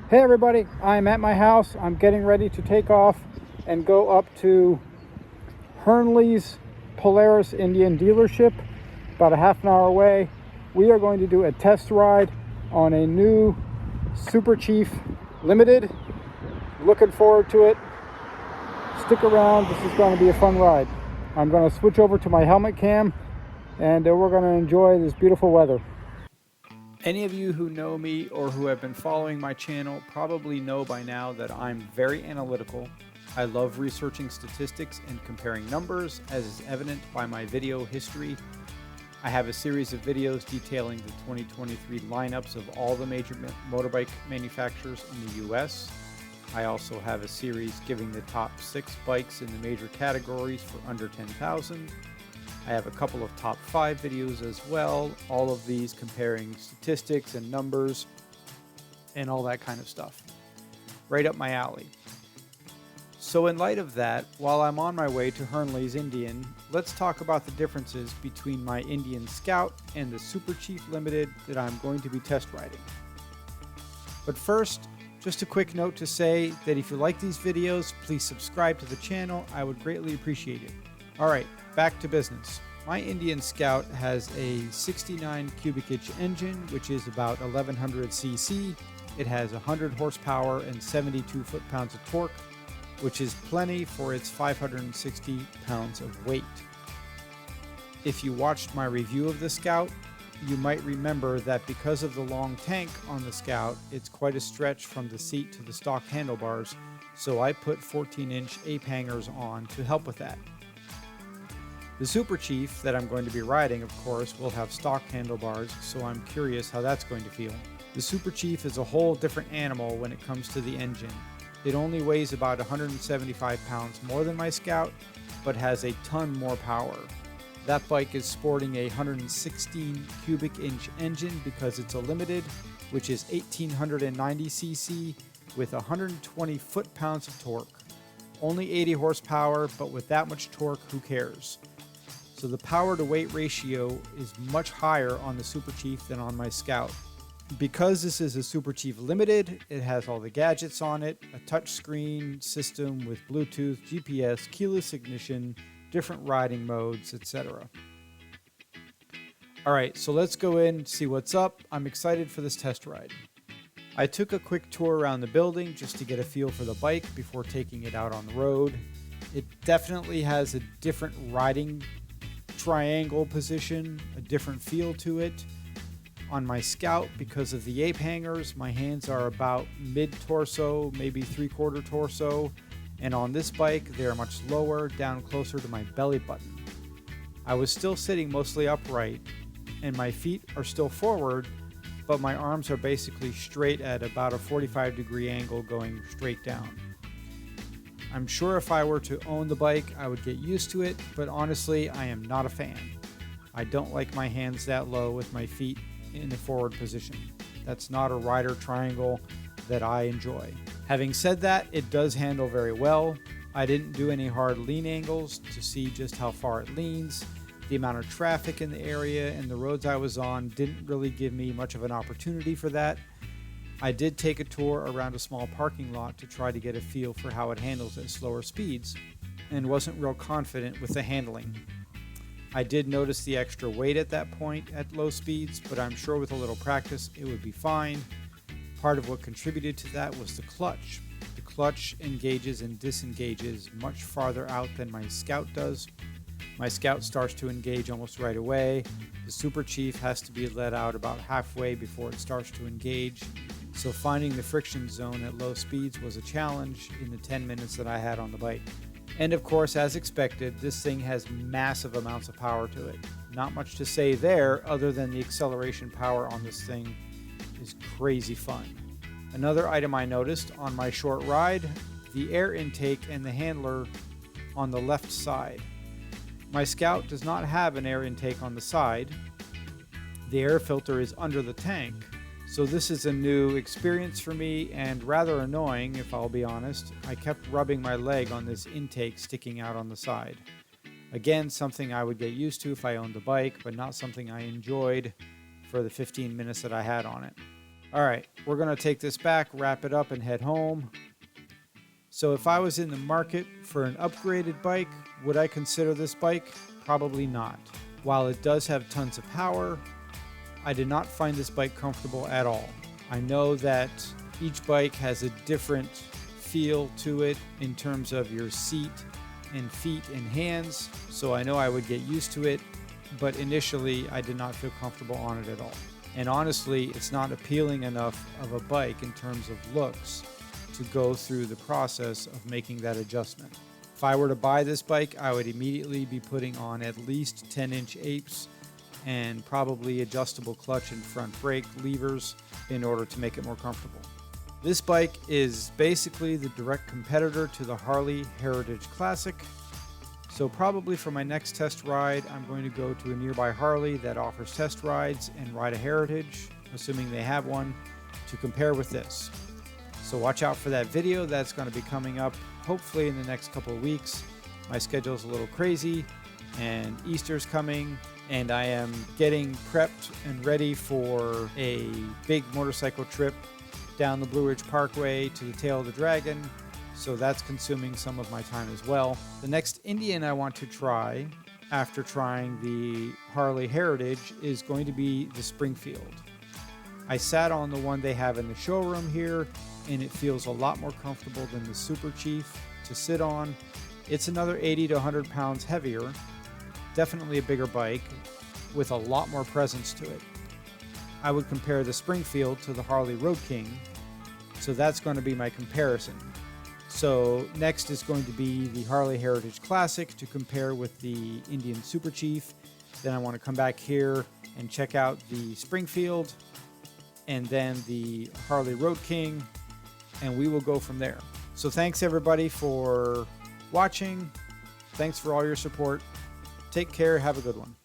Hey everybody, I'm at my house. I'm getting ready to take off and go up to Hernley's Polaris Indian dealership, about a half an hour away. We are going to do a test ride on a new Super Chief Limited. Looking forward to it. Stick around, this is going to be a fun ride. I'm going to switch over to my helmet cam and we're going to enjoy this beautiful weather. Any of you who know me or who have been following my channel probably know by now that I'm very analytical. I love researching statistics and comparing numbers, as is evident by my video history. I have a series of videos detailing the 2023 lineups of all the major motorbike manufacturers in the US. I also have a series giving the top 6 bikes in the major categories for under $10,000. I have a couple of top 5 videos as well, all of these comparing statistics and numbers and all that kind of stuff. Right up my alley. So in light of that, while I'm on my way to Hernley's Indian, let's talk about the differences between my Indian Scout and the Super Chief Limited that I'm going to be test riding. But first, just a quick note to say that if you like these videos, please subscribe to the channel. I would greatly appreciate it. Alright, back to business. My Indian Scout has a 69 cubic inch engine, which is about 1100 cc. It has 100 horsepower and 72 foot-pounds of torque, which is plenty for its 560 pounds of weight. If you watched my review of the Scout, you might remember that because of the long tank on the Scout, it's quite a stretch from the seat to the stock handlebars, so I put 14-inch ape hangers on to help with that. The Super Chief that I'm going to be riding, of course, will have stock handlebars, so I'm curious how that's going to feel. The Super Chief is a whole different animal when it comes to the engine. It only weighs about 175 pounds more than my Scout, but has a ton more power. That bike is sporting a 116 cubic inch engine because it's a limited, which is 1890 cc with 120 foot-pounds of torque. Only 80 horsepower, but with that much torque, who cares? So the power to weight ratio is much higher on the Super Chief than on my Scout. Because this is a Super Chief Limited, it has all the gadgets on it, a touchscreen system with Bluetooth, GPS, keyless ignition, different riding modes, etc. Alright, so let's go in and see what's up. I'm excited for this test ride. I took a quick tour around the building just to get a feel for the bike before taking it out on the road. It definitely has a different riding triangle position, a different feel to it. On my Scout, because of the ape hangers, my hands are about mid-torso, maybe three-quarter torso, and on this bike they're much lower, down closer to my belly button. I was still sitting mostly upright, and my feet are still forward, but my arms are basically straight at about a 45-degree angle going straight down. I'm sure if I were to own the bike, I would get used to it, but honestly, I am not a fan. I don't like my hands that low with my feet in the forward position. That's not a rider triangle that I enjoy. Having said that, it does handle very well. I didn't do any hard lean angles to see just how far it leans. The amount of traffic in the area and the roads I was on didn't really give me much of an opportunity for that. I did take a tour around a small parking lot to try to get a feel for how it handles at slower speeds, and wasn't real confident with the handling. I did notice the extra weight at that point at low speeds, but I'm sure with a little practice it would be fine. Part of what contributed to that was the clutch. The clutch engages and disengages much farther out than my Scout does. My Scout starts to engage almost right away. The Super Chief has to be let out about halfway before it starts to engage. So finding the friction zone at low speeds was a challenge in the 10 minutes that I had on the bike. And of course, as expected, this thing has massive amounts of power to it. Not much to say there other than the acceleration power on this thing is crazy fun. Another item I noticed on my short ride, the air intake and the handler on the left side. My Scout does not have an air intake on the side. The air filter is under the tank. So this is a new experience for me and rather annoying, if I'll be honest. I kept rubbing my leg on this intake sticking out on the side. Again, something I would get used to if I owned the bike, but not something I enjoyed for the 15 minutes that I had on it. All right, we're going to take this back, wrap it up, and head home. So if I was in the market for an upgraded bike, would I consider this bike? Probably not. While it does have tons of power, I did not find this bike comfortable at all. I know that each bike has a different feel to it in terms of your seat and feet and hands, so I know I would get used to it, but initially I did not feel comfortable on it at all. And honestly, it's not appealing enough of a bike in terms of looks to go through the process of making that adjustment. If I were to buy this bike, I would immediately be putting on at least 10-inch apes and probably adjustable clutch and front brake levers in order to make it more comfortable. This bike is basically the direct competitor to the Harley Heritage Classic. So probably for my next test ride, I'm going to go to a nearby Harley that offers test rides and ride a Heritage, assuming they have one, to compare with this. So watch out for that video. That's going to be coming up hopefully in the next couple of weeks. My schedule is a little crazy and Easter's coming, and I am getting prepped and ready for a big motorcycle trip down the Blue Ridge Parkway to the Tail of the Dragon. So that's consuming some of my time as well. The next Indian I want to try after trying the Harley Heritage is going to be the Springfield. I sat on the one they have in the showroom here, and it feels a lot more comfortable than the Super Chief to sit on. It's another 80 to 100 pounds heavier, definitely a bigger bike with a lot more presence to it. I would compare the Springfield to the Harley Road King, so that's going to be my comparison. So next is going to be the Harley Heritage Classic to compare with the Indian Super Chief. Then I want to come back here and check out the Springfield and then the Harley Road King, and we will go from there. So thanks everybody for watching. Thanks for all your support. Take care. Have a good one.